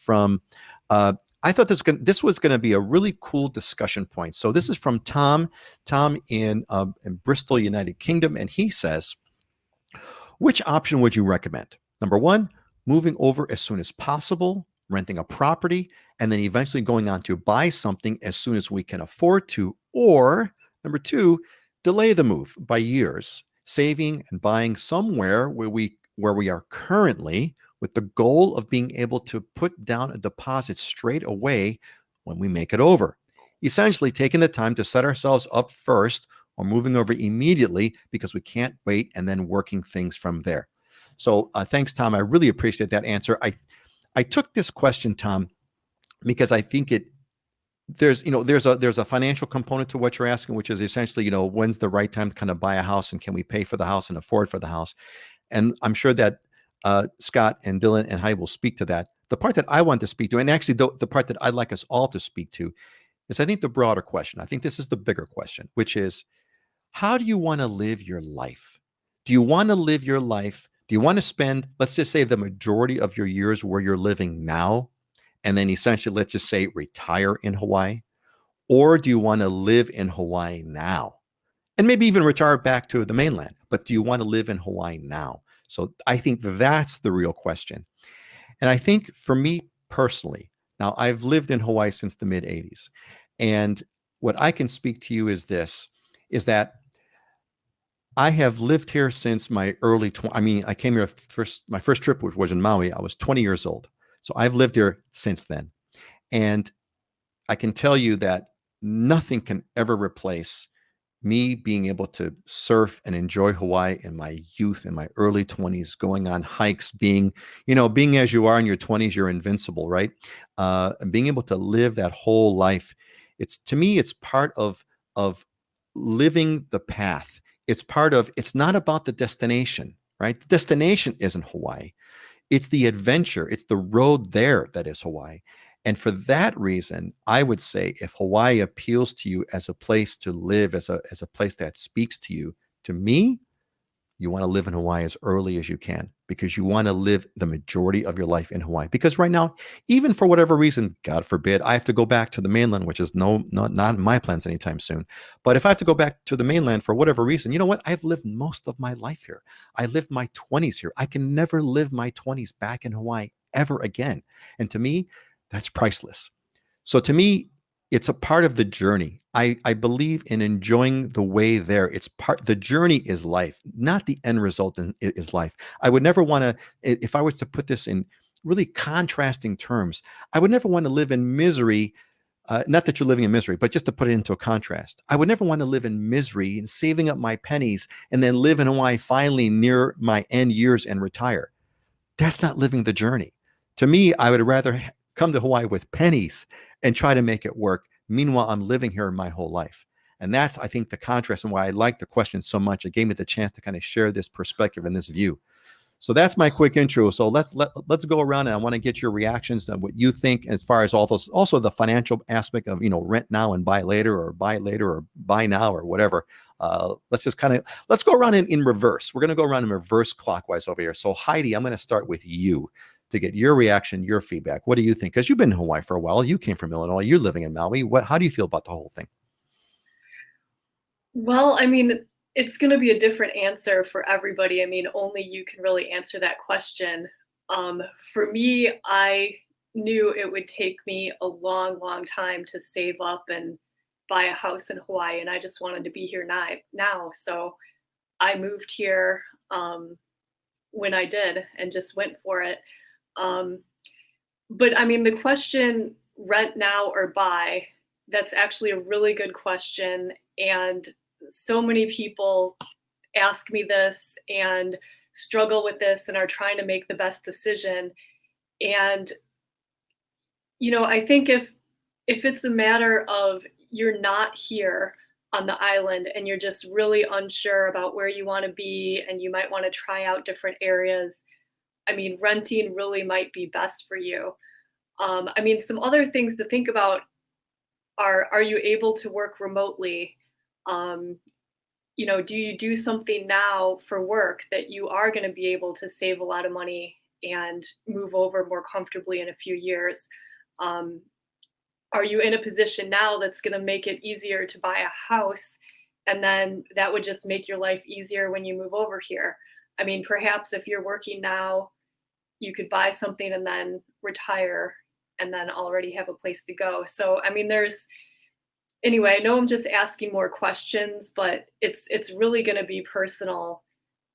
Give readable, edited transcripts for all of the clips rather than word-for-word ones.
from, I thought this was going to be a really cool discussion point. So this is from Tom in Bristol, United Kingdom, and he says, which option would you recommend? Number one, moving over as soon as possible, renting a property, and then eventually going on to buy something as soon as we can afford to. Or number two, delay the move by years, saving and buying somewhere where we are currently, with the goal of being able to put down a deposit straight away when we make it over. Essentially, taking the time to set ourselves up first or moving over immediately because we can't wait, and then working things from there. So thanks, Tom. I really appreciate that answer. I took this question, Tom, because I think there's a financial component to what you're asking, which is essentially, when's the right time to kind of buy a house, and can we pay for the house and afford for the house? And I'm sure that Scott and Dylan and Heidi will speak to that. The part that I want to speak to, and actually the part that I'd like us all to speak to, is I think the broader question. I think this is the bigger question, which is, how do you want to live your life? Do you want to live your life? Do you want to spend, let's just say, the majority of your years where you're living now, and then essentially, let's just say, retire in Hawaii? Or do you want to live in Hawaii now and maybe even retire back to the mainland? But do you want to live in Hawaii now? So I think that's the real question. And I think for me personally, now I've lived in Hawaii since the mid 80s. And what I can speak to you is this, is that I have lived here since my early 20s. I mean, I came here first, my first trip was in Maui. I was 20 years old. So I've lived here since then. And I can tell you that nothing can ever replace me being able to surf and enjoy Hawaii in my youth, in my early 20s, going on hikes, being as you are in your 20s, you're invincible, right? And being able to live that whole life. To me, it's part of living the path. It's not about the destination, right? The destination isn't Hawaii. It's the adventure. It's the road there that is Hawaii. And for that reason, I would say, if Hawaii appeals to you as a place to live, as a place that speaks to you, to me, you want to live in Hawaii as early as you can, because you want to live the majority of your life in Hawaii. Because right now, even for whatever reason, God forbid, I have to go back to the mainland, which is not in my plans anytime soon. But if I have to go back to the mainland for whatever reason, you know what? I've lived most of my life here. I lived my 20s here. I can never live my 20s back in Hawaii ever again. And to me, that's priceless. So to me, it's a part of the journey. I believe in enjoying the way there. The journey is life, not the end result is life. I would never want to, if I was to put this in really contrasting terms, I would never want to live in misery. Not that you're living in misery, but just to put it into a contrast. I would never want to live in misery and saving up my pennies and then live in Hawaii finally near my end years and retire. That's not living the journey. To me, I would rather come to Hawaii with pennies and try to make it work. Meanwhile, I'm living here my whole life. And that's, I think, the contrast, and why I like the question so much. It gave me the chance to kind of share this perspective and this view. So that's my quick intro. So let's go around, and I want to get your reactions on what you think as far as all those, also the financial aspect of, rent now and buy later, or buy later or buy now, or whatever. Let's go around in reverse. We're going to go around in reverse clockwise over here. So Heidi, I'm going to start with you to get your reaction, your feedback. What do you think? Because you've been in Hawaii for a while. You came from Illinois. You're living in Maui. How do you feel about the whole thing? Well, I mean, it's going to be a different answer for everybody. I mean, only you can really answer that question. For me, I knew it would take me a long, long time to save up and buy a house in Hawaii, and I just wanted to be here now. So I moved here when I did and just went for it. But I mean, the question, rent now or buy, that's actually a really good question. And so many people ask me this and struggle with this and are trying to make the best decision. And, I think if it's a matter of you're not here on the island and you're just really unsure about where you want to be and you might want to try out different areas, I mean, renting really might be best for you. I mean, some other things to think about are you able to work remotely? Do you do something now for work that you are going to be able to save a lot of money and move over more comfortably in a few years. Are you in a position now that's going to make it easier to buy a house? And then that would just make your life easier when you move over here. I mean, perhaps if you're working now, you could buy something and then retire and then already have a place to go. So, I mean, anyway, I know I'm just asking more questions, but it's really going to be personal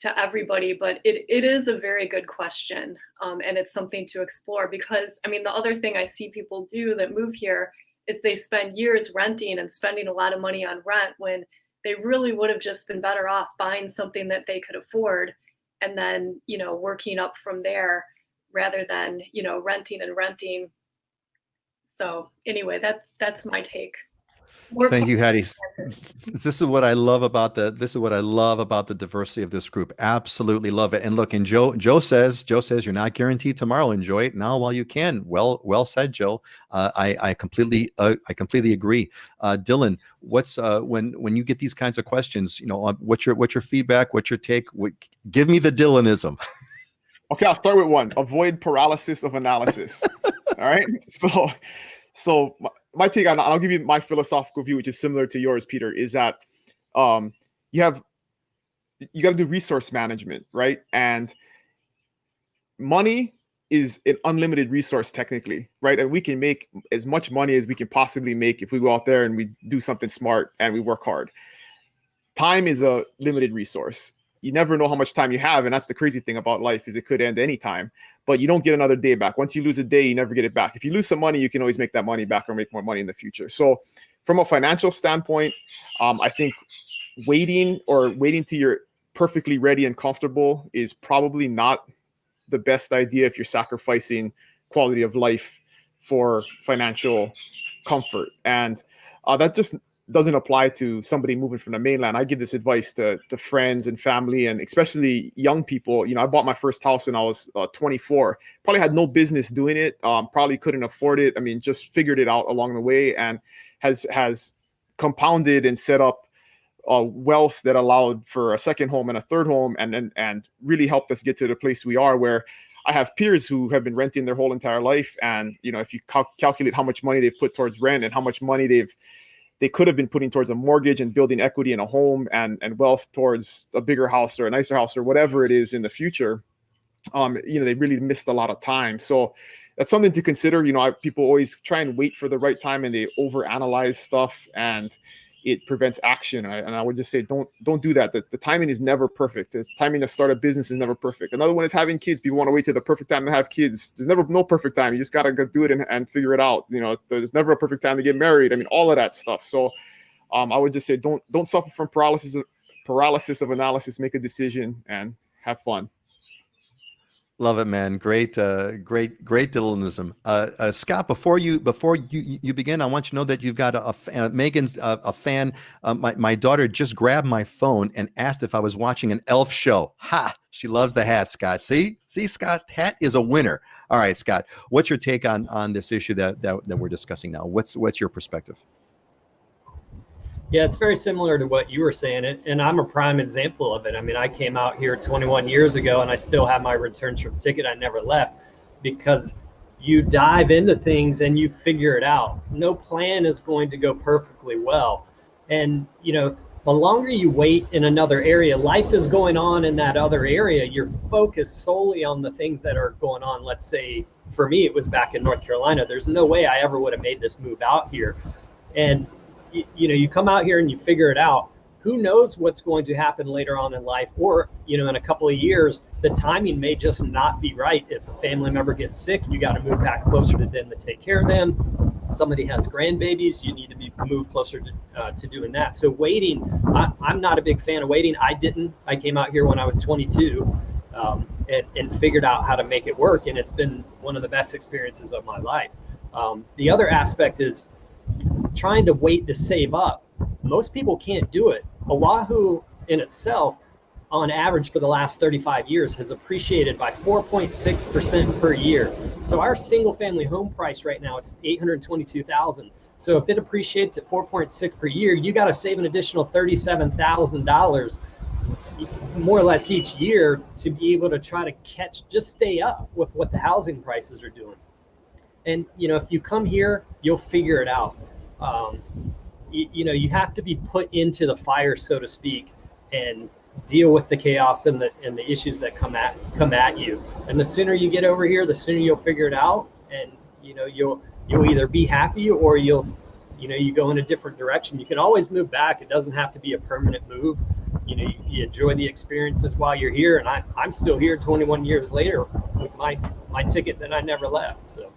to everybody, but it is a very good question. And it's something to explore because, I mean, the other thing I see people do that move here is they spend years renting and spending a lot of money on rent when they really would have just been better off buying something that they could afford and then, working up from there rather than, renting and renting. So anyway, that's my take. Thank you, Heidi. This is what I love about the diversity of this group. Absolutely love it. And look, and Joe says you're not guaranteed tomorrow. Enjoy it now while you can. Well said, Joe. I completely agree. Dylan, what's when you get these kinds of questions, what's your feedback? What's your take? Give me the Dylanism. Okay, I'll start with one. Avoid paralysis of analysis. All right. So my take on, I'll give you my philosophical view, which is similar to yours, Peter, is that you got to do resource management, right? And money is an unlimited resource technically, right? And we can make as much money as we can possibly make if we go out there and we do something smart and we work hard. Time is a limited resource. You never know how much time you have, and that's the crazy thing about life is it could end any time, but you don't get another day back. Once you lose a day, you never get it back. If you lose some money, you can always make that money back or make more money in the future. So from a financial standpoint, I think waiting till you're perfectly ready and comfortable is probably not the best idea if you're sacrificing quality of life for financial comfort. And that just doesn't apply to somebody moving from the mainland. I give this advice to friends and family, and especially young people. I bought my first house when I was 24. Probably had no business doing it. Probably couldn't afford it. I mean, just figured it out along the way, and has compounded and set up wealth that allowed for a second home and a third home, and really helped us get to the place we are, where I have peers who have been renting their whole entire life. And, if you calculate how much money they've put towards rent and how much money they could have been putting towards a mortgage and building equity in a home and wealth towards a bigger house or a nicer house or whatever it is in the future, they really missed a lot of time. So that's something to consider. People always try and wait for the right time and they overanalyze stuff, and it prevents action. And I would just say, don't do that. The timing is never perfect. The timing to start a business is never perfect. Another one is having kids. People want to wait till the perfect time to have kids. There's never no perfect time. You just got to go do it and figure it out. There's never a perfect time to get married. I mean, all of that stuff. So I would just say, don't suffer from paralysis of analysis. Make a decision and have fun. Love it, man. Great Dylanism. Scott, before you begin, I want you to know that you've got Megan's a fan. My daughter just grabbed my phone and asked if I was watching an elf show. Ha! She loves the hat, Scott. See, Scott, hat is a winner. All right, Scott, what's your take on this issue that we're discussing now? What's your perspective? Yeah, it's very similar to what you were saying, and I'm a prime example of it. I mean, I came out here 21 years ago, and I still have my return trip ticket. I never left, because you dive into things and you figure it out. No plan is going to go perfectly well. And, the longer you wait in another area, life is going on in that other area. You're focused solely on the things that are going on. Let's say, for me, it was back in North Carolina. There's no way I ever would have made this move out here. And you come out here and you figure it out. Who knows what's going to happen later on in life, or in a couple of years, the timing may just not be right. If a family member gets sick, you got to move back closer to them to take care of them. Somebody has grandbabies, you need to be moved closer to doing that. So waiting, I'm not a big fan of waiting. I came out here when I was 22 and figured out how to make it work, and it's been one of the best experiences of my life. The other aspect is trying to wait to save up. Most people can't do it. Oahu in itself, on average for the last 35 years, has appreciated by 4.6% per year. So our single family home price right now is $822,000. So if it appreciates at 4.6 per year, you got to save an additional $37,000. more or less each year to be able to try to stay up with what the housing prices are doing. And, if you come here, you'll figure it out. You have to be put into the fire, so to speak, and deal with the chaos and the issues that come at you. And the sooner you get over here, the sooner you'll figure it out. And, you'll either be happy or you go in a different direction. You can always move back. It doesn't have to be a permanent move. You enjoy the experiences while you're here. And I'm still here 21 years later with my ticket that I never left. So.